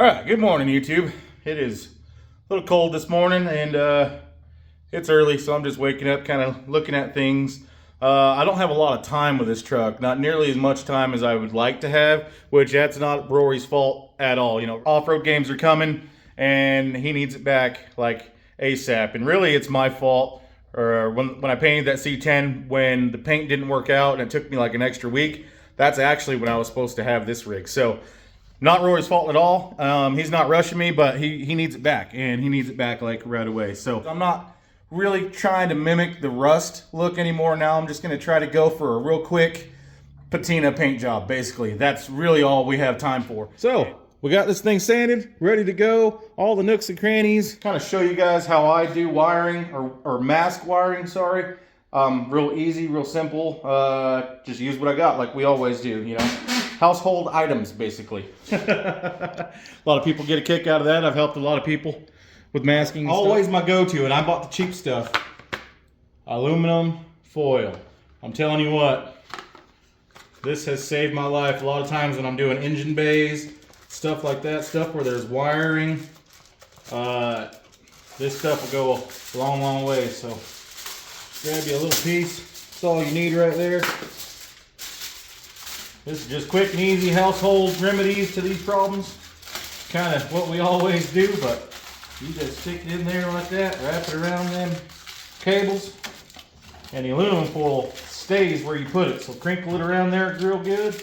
Alright, good morning YouTube. It is a little cold this morning and it's early, so I'm just waking up kind of looking at things. I don't have a lot of time with this truck, not nearly as much time as I would like to have, which that's not Rory's fault at all. You know, off-road games are coming and he needs it back like ASAP, and really it's my fault. Or when I painted that C10, when the paint didn't work out and it took me like an extra week, that's actually when I was supposed to have this rig. So not Rory's fault at all. He's not rushing me, but he needs it back, and he needs it back like right away. So I'm not really trying to mimic the rust look anymore. Now I'm just gonna try to go for a real quick patina paint job, basically. That's really all we have time for. So we got this thing sanded, ready to go. All the nooks and crannies. Kind of show you guys how I do wiring, or mask wiring, sorry. Real easy, real simple. Just use what I got like we always do, you know. Household items, basically. A lot of people get a kick out of that. I've helped a lot of people with masking and always stuff. My go-to, and I bought the cheap stuff. Aluminum foil. I'm telling you what, this has saved my life a lot of times when I'm doing engine bays, stuff like that, stuff where there's wiring. This stuff will go a long, long way. So grab you a little piece. That's all you need right there. This is just quick and easy household remedies to these problems. Kind of what we always do, but you just stick it in there like that, wrap it around them cables, and the aluminum foil stays where you put it. So crinkle it around there real good.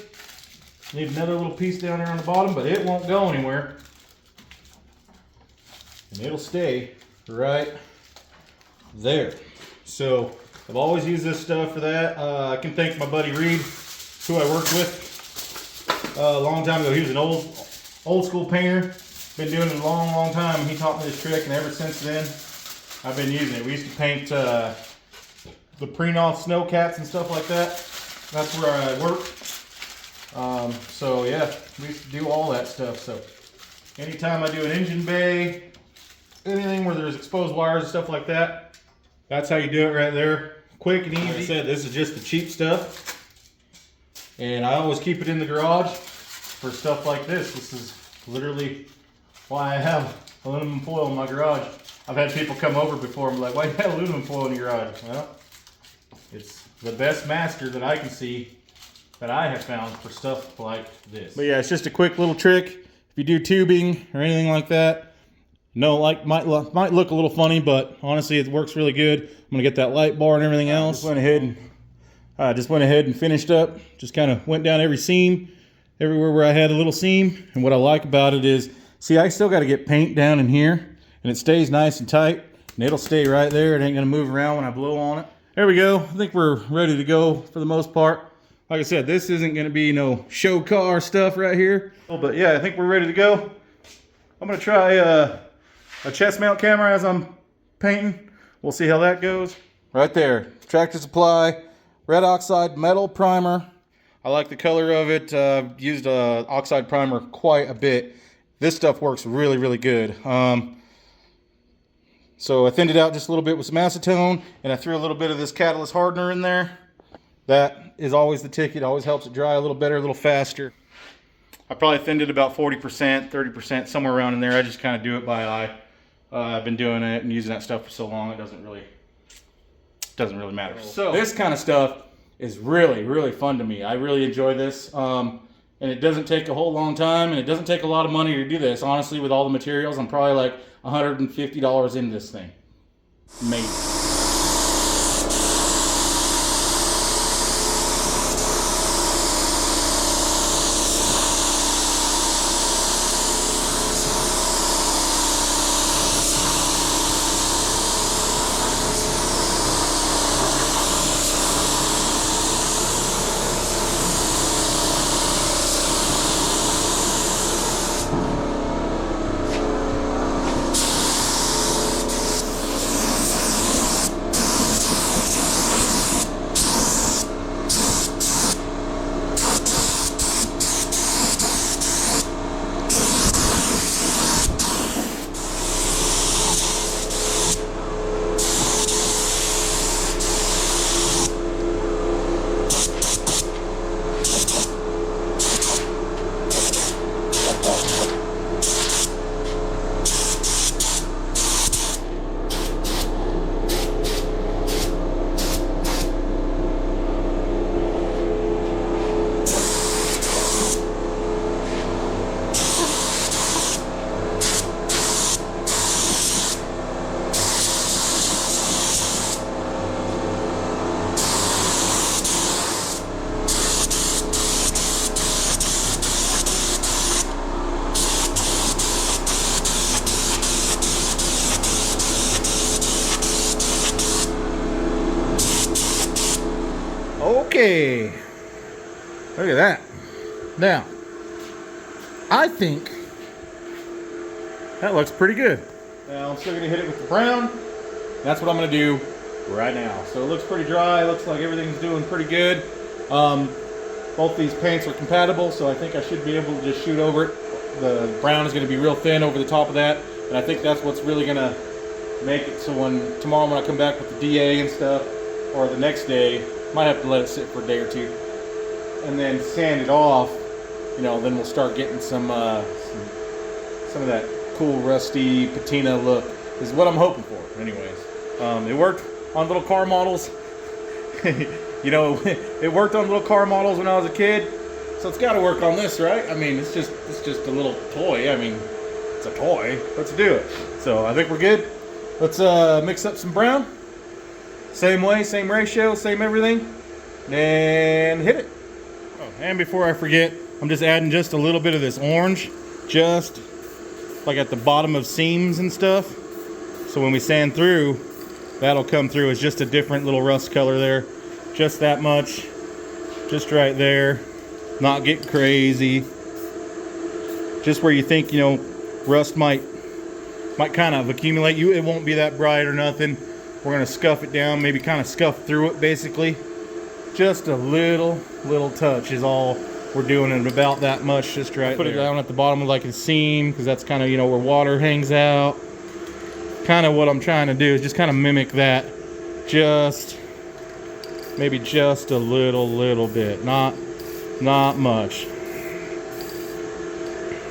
Need another little piece down there on the bottom, but it won't go anywhere. And it'll stay right there. So I've always used this stuff for that. I can thank my buddy Reed, who I worked with a long time ago. He was an old school painter. Been doing it a long, long time. And he taught me this trick, and ever since then, I've been using it. We used to paint the pre-off snow cats and stuff like that. That's where I work. So yeah, we used to do all that stuff. So anytime I do an engine bay, anything where there's exposed wires and stuff like that, that's how you do it right there. Quick and easy. Like I said, this is just the cheap stuff. And I always keep it in the garage for stuff like this. This is literally why I have aluminum foil in my garage. I've had people come over before and be like, why do you have aluminum foil in your garage? Well, it's the best masker that I can see that I have found for stuff like this. But yeah, it's just a quick little trick. If you do tubing or anything like that, no, like might look a little funny, but honestly it works really good. I'm gonna get that light bar and everything else. I just went ahead and finished up. Just kind of went down every seam, everywhere where I had a little seam. And what I like about it is, see, I still got to get paint down in here, and it stays nice and tight, and it'll stay right there. It ain't gonna move around when I blow on it. There we go. I think we're ready to go for the most part. Like I said, this isn't gonna be no show car stuff right here. Oh, but yeah, I think we're ready to go. I'm gonna try a chest mount camera as I'm painting. We'll see how that goes. Right there, Tractor Supply red oxide metal primer. I like the color of it. Used oxide primer quite a bit. This stuff works really, really good. So I thinned it out just a little bit with some acetone, and I threw a little bit of this catalyst hardener in there. That is always the ticket. Always helps it dry a little better, a little faster. I probably thinned it about 40%, 30%, somewhere around in there. I just kind of do it by eye. I've been doing it and using that stuff for so long, it doesn't really matter. So this kind of stuff is really, really fun to me. I really enjoy this. And it doesn't take a whole long time, and it doesn't take a lot of money to do this. Honestly, with all the materials, I'm probably like $150 in this thing. Maybe. Okay. Look at that. Now, I think that looks pretty good. Now I'm still gonna hit it with the brown. That's what I'm gonna do right now. So it looks pretty dry. Looks like everything's doing pretty good. Both these paints are compatible, so I think I should be able to just shoot over it. The brown is gonna be real thin over the top of that, and I think that's what's really gonna make it so tomorrow when I come back with the DA and stuff, or the next day, might have to let it sit for a day or two, and then sand it off. You know, then we'll start getting some of that cool rusty patina look. Is what I'm hoping for. Anyways, it worked on little car models. You know, it worked on little car models when I was a kid, so it's got to work on this, right? I mean, it's just a little toy. I mean, it's a toy. Let's do it. So I think we're good. Let's mix up some brown. Same way, same ratio, same everything, and hit it. Oh, and before I forget, I'm just adding just a little bit of this orange, just like at the bottom of seams and stuff. So when we sand through, that'll come through as just a different little rust color there. Just that much, just right there. Not get crazy. Just where you think, you know, rust might kind of accumulate. It won't be that bright or nothing. We're gonna scuff it down, maybe kind of scuff through it basically. Just a little touch is all we're doing, and about that much, just right there. Put it down at the bottom of like a seam, because that's kind of, you know, where water hangs out. Kind of what I'm trying to do is just kind of mimic that. Just maybe just a little bit, not much.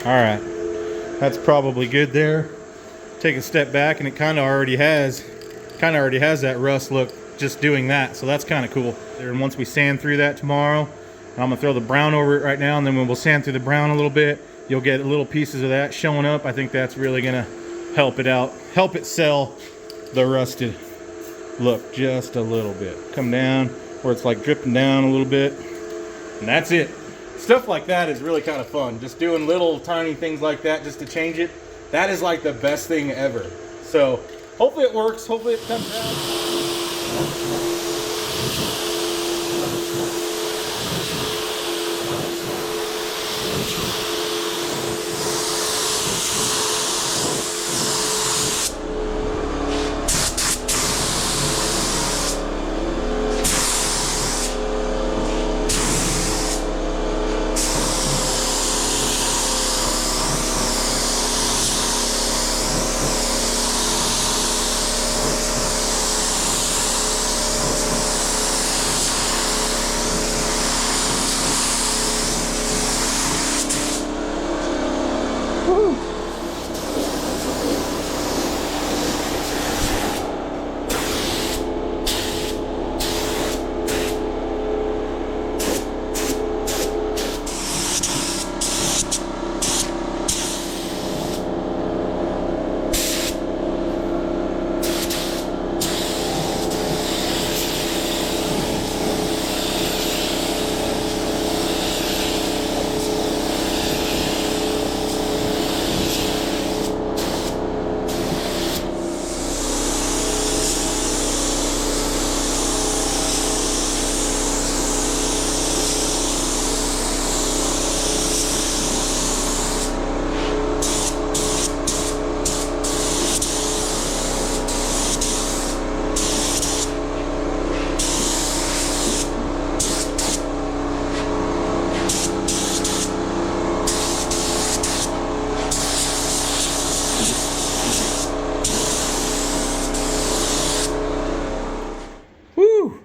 All right, that's probably good there. Take a step back, and it kind of already has that rust look just doing that, so that's kind of cool. And once we sand through that tomorrow, I'm gonna throw the brown over it right now, and then when we'll sand through the brown a little bit, you'll get little pieces of that showing up. I think that's really gonna help it out, help it sell the rusted look just a little bit. Come down where it's like dripping down a little bit, and that's it. Stuff like that is really kind of fun. Just doing little tiny things like that just to change it. That is like the best thing ever. So hopefully it works. Hopefully it comes out.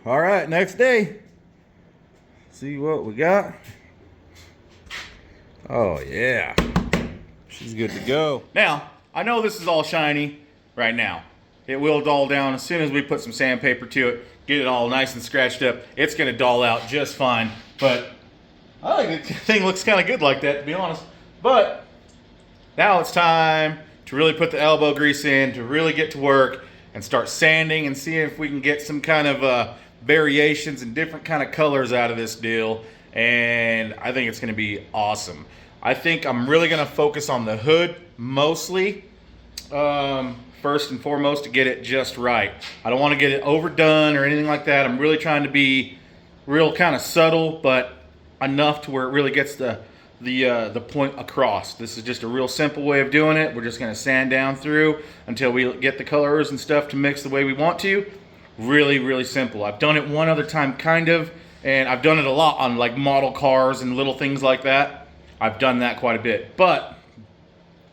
All right, next day. See what we got. Oh yeah, she's good to go. Now, I know this is all shiny right now. It will dull down as soon as we put some sandpaper to it, get it all nice and scratched up. It's gonna dull out just fine, but I think the thing looks kind of good like that, to be honest. But now it's time to really put the elbow grease in, to really get to work and start sanding and see if we can get some kind of variations and different kind of colors out of this deal. And I think it's going to be awesome. I think I'm really going to focus on the hood mostly, first and foremost, to get it just right. I don't want to get it overdone or anything like that. I'm really trying to be real kind of subtle, but enough to where it really gets the point across. This is just a real simple way of doing it. We're just gonna sand down through until we get the colors and stuff to mix the way we want to. Really, really simple. I've done it one other time, kind of, and I've done it a lot on like model cars and little things like that. I've done that quite a bit, but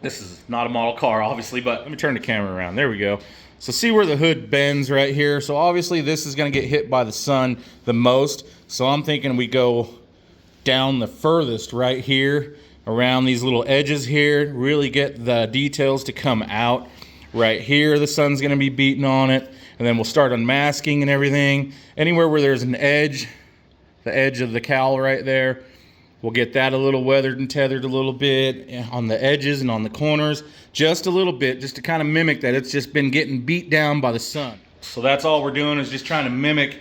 this is not a model car, obviously, but let me turn the camera around. There we go. So see where the hood bends right here? So obviously this is gonna get hit by the sun the most. So I'm thinking we go down the furthest right here, around these little edges here, really get the details to come out. Right here, the sun's gonna be beating on it, and then we'll start unmasking and everything. Anywhere where there's an edge, the edge of the cowl right there, we'll get that a little weathered and tethered a little bit on the edges and on the corners, just a little bit, just to kind of mimic that it's just been getting beat down by the sun. So that's all we're doing, is just trying to mimic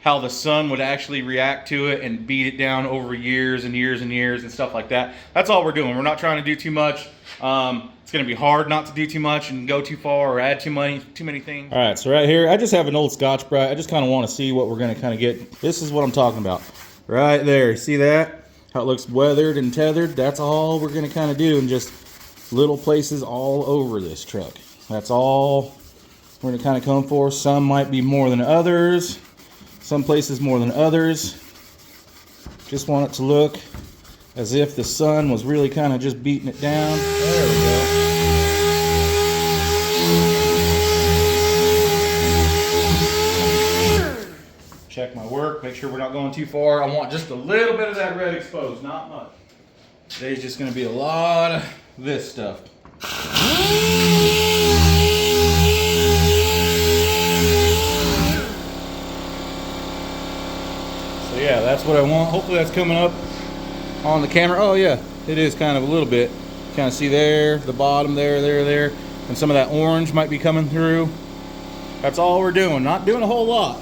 how the sun would actually react to it and beat it down over years and years and years and stuff like that. That's all we're doing. We're not trying to do too much. It's gonna be hard not to do too much and go too far or add too many things. All right, so right here, I just have an old Scotch-Brite. I just kind of want to see what we're gonna kind of get. This is what I'm talking about. Right there, see that? How it looks weathered and tethered? That's all we're gonna kind of do, and just little places all over this truck. That's all we're gonna kind of come for. Some might be more than others. Some places more than others. Just want it to look as if the sun was really kind of just beating it down. There we go. Check my work, make sure we're not going too far. I want just a little bit of that red exposed, not much. Today's just gonna be a lot of this stuff. Yeah, that's what I want. Hopefully that's coming up on the camera. Oh yeah, it is kind of a little bit. Kind of see there, the bottom there, and some of that orange might be coming through. That's all we're doing. Not doing a whole lot.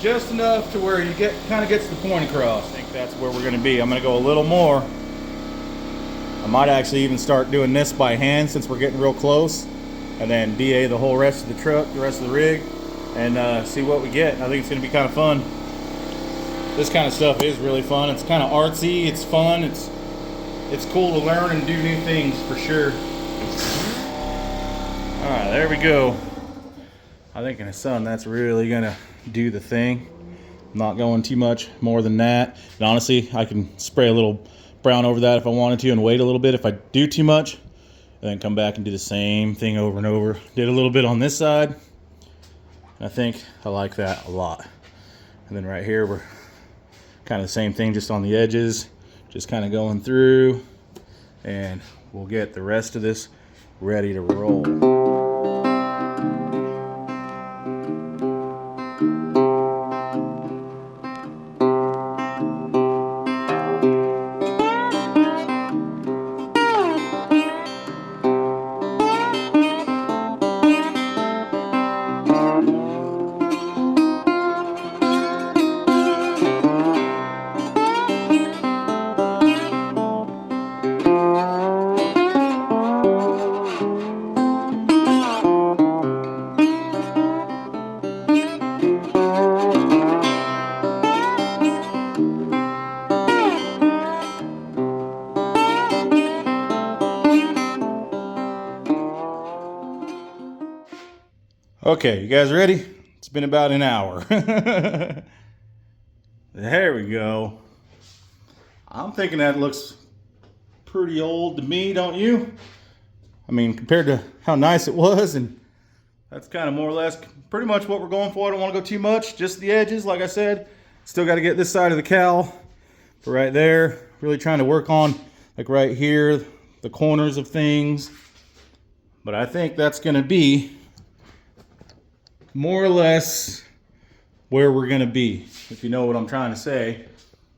Just enough to where you kind of gets the point across. I think that's where we're gonna be. I'm gonna go a little more. I might actually even start doing this by hand since we're getting real close, and then DA the whole rest of the truck, the rest of the rig, and see what we get. I think it's gonna be kind of fun. This kind of stuff is really fun. It's kind of artsy, it's fun, it's cool to learn and do new things for sure. Alright, there we go. I think in the sun that's really gonna do the thing. I'm not going too much more than that. And honestly, I can spray a little brown over that if I wanted to and wait a little bit if I do too much. And then come back and do the same thing over and over. Did a little bit on this side. I think I like that a lot. And then right here we're kind of the same thing, just on the edges, just kind of going through, and we'll get the rest of this ready to roll. Okay, you guys ready? It's been about an hour. There we go. I'm thinking that looks pretty old to me, don't you? I mean, compared to how nice it was, and that's kind of more or less pretty much what we're going for. I don't want to go too much, just the edges, like I said. Still got to get this side of the cowl, but right there, really trying to work on, like right here, the corners of things. But I think that's going to be more or less where we're gonna be, if you know what I'm trying to say,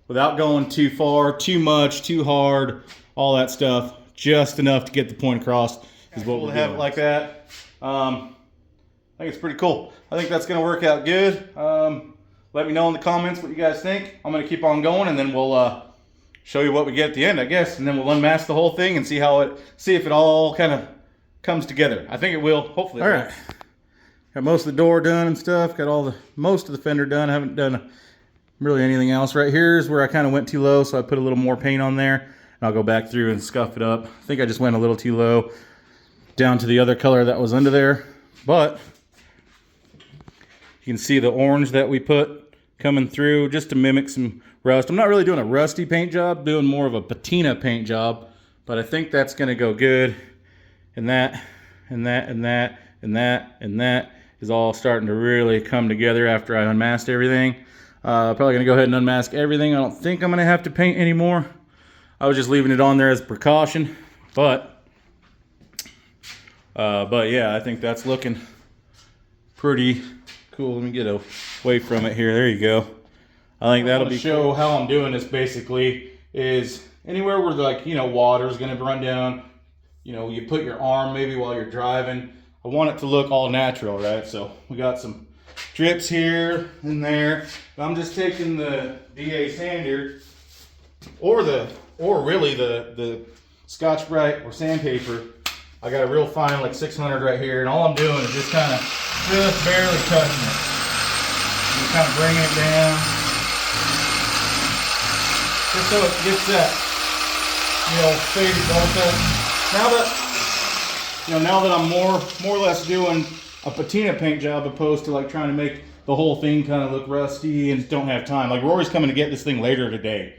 without going too far, too much, too hard, all that stuff. Just enough to get the point across is what we'll have it like that. I think it's pretty cool. I think that's gonna work out good. Let me know in the comments what you guys think. I'm gonna keep on going, and then we'll show you what we get at the end, I guess, and then we'll unmask the whole thing and see if it all kind of comes together. I think it will. Hopefully. All right. Got most of the door done and stuff. Got most of the fender done. I haven't done really anything else. Right here is where I kind of went too low, so I put a little more paint on there. And I'll go back through and scuff it up. I think I just went a little too low down to the other color that was under there. But you can see the orange that we put coming through just to mimic some rust. I'm not really doing a rusty paint job, doing more of a patina paint job, but I think that's gonna go good. And that, and that, and that, and that, and that is all starting to really come together after I unmasked everything. Probably gonna go ahead and unmask everything. I don't think I'm gonna have to paint anymore. I was just leaving it on there as a precaution, but yeah, I think that's looking pretty cool. Let me get away from it here. There you go. I think that'll be show cool. How I'm doing this basically is anywhere where like, you know, water's gonna run down, you know, you put your arm maybe while you're driving. I want it to look all natural, right? So we got some drips here and there. I'm just taking the DA sander or really the Scotch-Brite or sandpaper. I got a real fine like 600 right here, and all I'm doing is just kind of barely touching it. And kind of bringing it down, just so it gets that, you know, faded gold. Now that I'm more or less doing a patina paint job opposed to like trying to make the whole thing kind of look rusty and don't have time. Like Rory's coming to get this thing later today,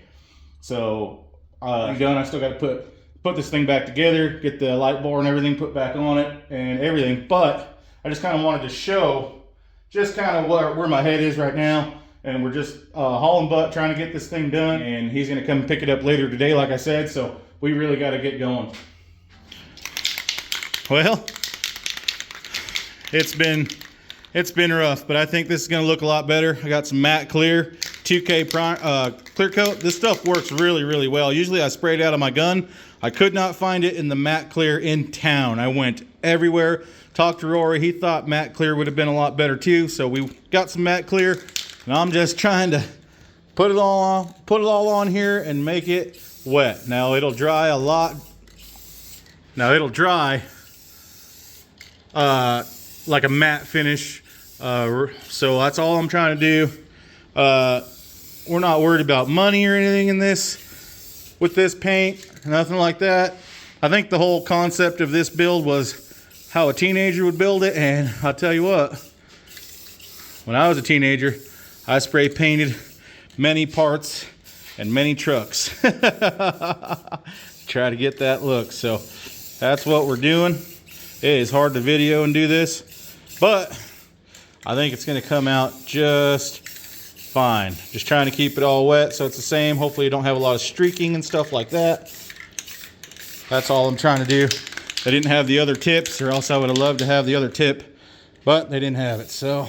so I'm done. I still got to put this thing back together, get the light bar and everything put back on it and everything. But I just kind of wanted to show just kind of where my head is right now. And we're just hauling butt trying to get this thing done. And he's going to come pick it up later today, like I said. So we really got to get going. Well, it's been rough, but I think this is going to look a lot better. I got some matte clear 2K clear coat. This stuff works really, really well. Usually I spray it out of my gun. I could not find it in the matte clear in town. I went everywhere, talked to Rory. He thought matte clear would have been a lot better too. So we got some matte clear, and I'm just trying to put it all on here and make it wet. Now it'll dry a lot. Now it'll dry like a matte finish. So that's all I'm trying to do. We're not worried about money or anything in this with this paint, nothing like that. I think the whole concept of this build was how a teenager would build it, and I'll tell you what, when I was a teenager, I spray painted many parts and many trucks. Try to get that look. So that's what we're doing. It is hard to video and do this, but I think it's going to come out just fine. Just trying to keep it all wet so it's the same. Hopefully you don't have a lot of streaking and stuff like that. That's all I'm trying to do. They didn't have the other tips, or else I would have loved to have the other tip, but they didn't have it. So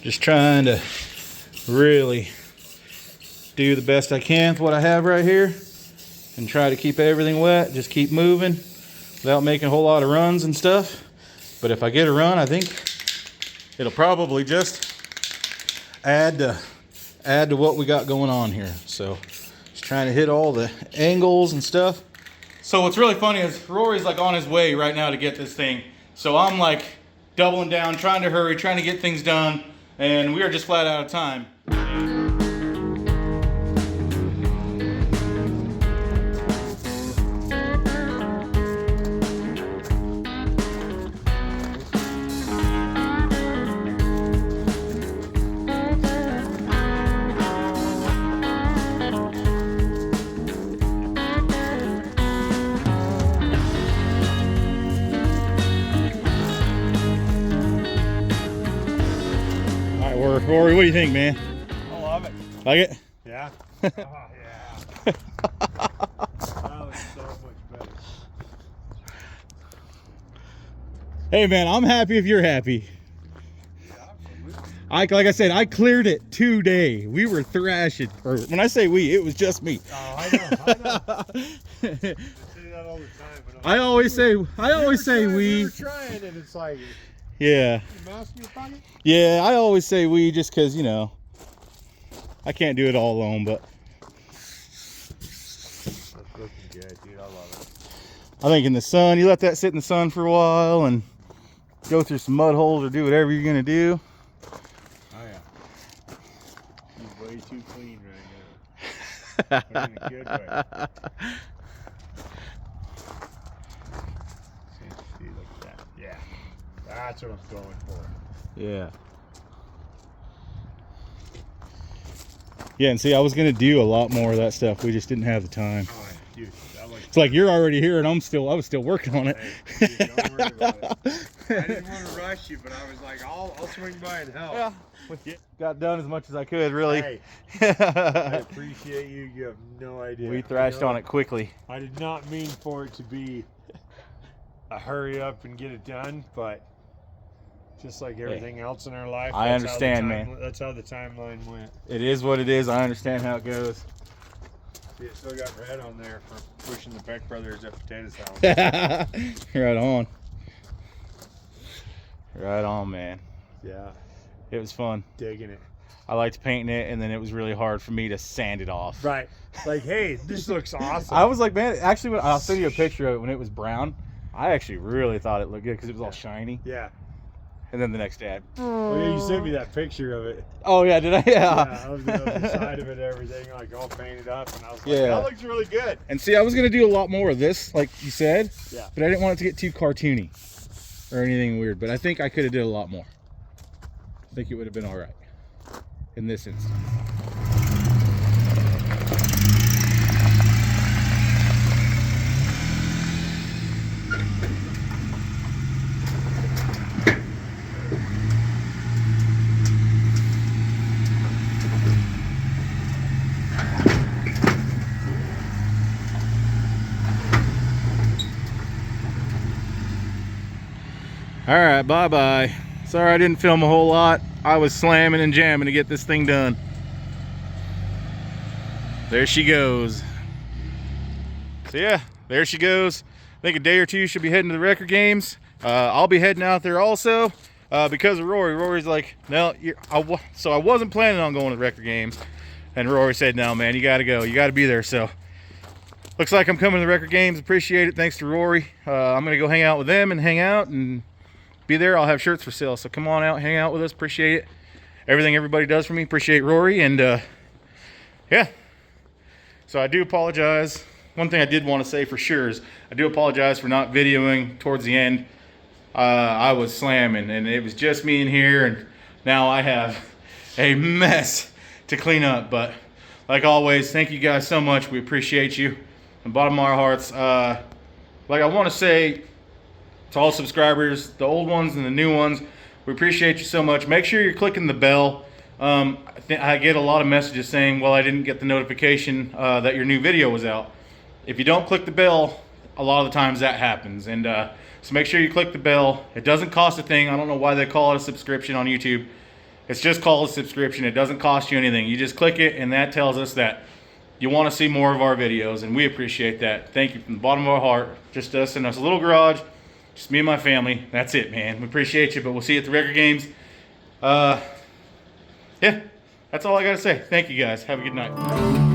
just trying to really do the best I can with what I have right here and try to keep everything wet. Just keep moving without making a whole lot of runs and stuff. But if I get a run, I think it'll probably just add to what we got going on here. So just trying to hit all the angles and stuff. So what's really funny is Rory's like on his way right now to get this thing. So I'm like doubling down, trying to hurry, trying to get things done, and we are just flat out of time. Rory, what do you think, man? I love it. Like it? Yeah. Oh, yeah. That was so much better. Hey, man, I'm happy if you're happy. Yeah, absolutely. Like I said, I cleared it today. We were thrashing. Or when I say we, it was just me. Oh, I know. I say that all the time. But I always say we. We were trying, and it's like, yeah. you mouse in your pocket? Yeah, I always say we just because, you know, I can't do it all alone, but That's looking good, dude. I love it. I think in the sun, you let that sit in the sun for a while and go through some mud holes or do whatever you're going to do. way too clean right now. But in a good way. See, look at that. Yeah. That's what I'm going for. Yeah. Yeah, and see, I was gonna do a lot more of that stuff. We just didn't have the time. Oh, dude, that looks It's like you're already here, and I was still working on it. Hey, dude, don't worry about it. I didn't want to rush you, but I was like, I'll swing by and help. Yeah. Got done as much as I could, really. Hey, I appreciate you. You have no idea. We thrashed on it quickly. I did not mean for it to be a hurry up and get it done, but just like everything else in our life, I understand, man. That's how the timeline went. It is what it is. I understand how it goes. See, it still got red on there for pushing the Peck Brothers at potato salad. Right on. Right on, man. Yeah. It was fun. Digging it. I liked painting it, and then it was really hard for me to sand it off. Right. Like, hey, this looks awesome. I was like, man, actually, I'll send you a picture of it when it was brown. I actually really thought it looked good because it was all shiny. Yeah. And then the next day, Oh, yeah, you sent me that picture of it. oh yeah, did I? Yeah. Yeah, of the side of it, everything, like all painted up, and I was like, Yeah. that looks really good. And see, I was gonna do a lot more of this, like you said. Yeah. But I didn't want it to get too cartoony or anything weird. But I think I could have did a lot more. I think it would have been all right in this instance. All right, bye-bye. Sorry I didn't film a whole lot. I was slamming and jamming to get this thing done. There she goes. So yeah, there she goes. I think a day or two she'll be heading to the record games. I'll be heading out there also because of Rory. Rory's like, no, so I wasn't planning on going to the record games. And Rory said, no, man, you got to go. You got to be there. So looks like I'm coming to the record games. Appreciate it. Thanks to Rory. I'm going to go hang out with them and hang out and be there. I'll have shirts for sale, so come on out, hang out with us. Appreciate it. Everything everybody does for me. Appreciate Rory. And yeah, so I do apologize. One thing I did want to say for sure is I do apologize for not videoing towards the end. I was slamming and it was just me in here, and now I have a mess to clean up. But like always, thank you guys so much. We appreciate you from the bottom of our hearts. Like I want to say to all subscribers, the old ones and the new ones, we appreciate you so much. Make sure you're clicking the bell. I get a lot of messages saying, well, I didn't get the notification that your new video was out. If you don't click the bell, a lot of the times that happens. And so make sure you click the bell. It doesn't cost a thing. I don't know why they call it a subscription on YouTube. It's just called a subscription. It doesn't cost you anything. You just click it, and that tells us that you want to see more of our videos, and we appreciate that. Thank you from the bottom of our heart. Just us in this little garage. Just me and my family. That's it, man. We appreciate you, but we'll see you at the record games. Yeah, that's all I got to say. Thank you, guys. Have a good night.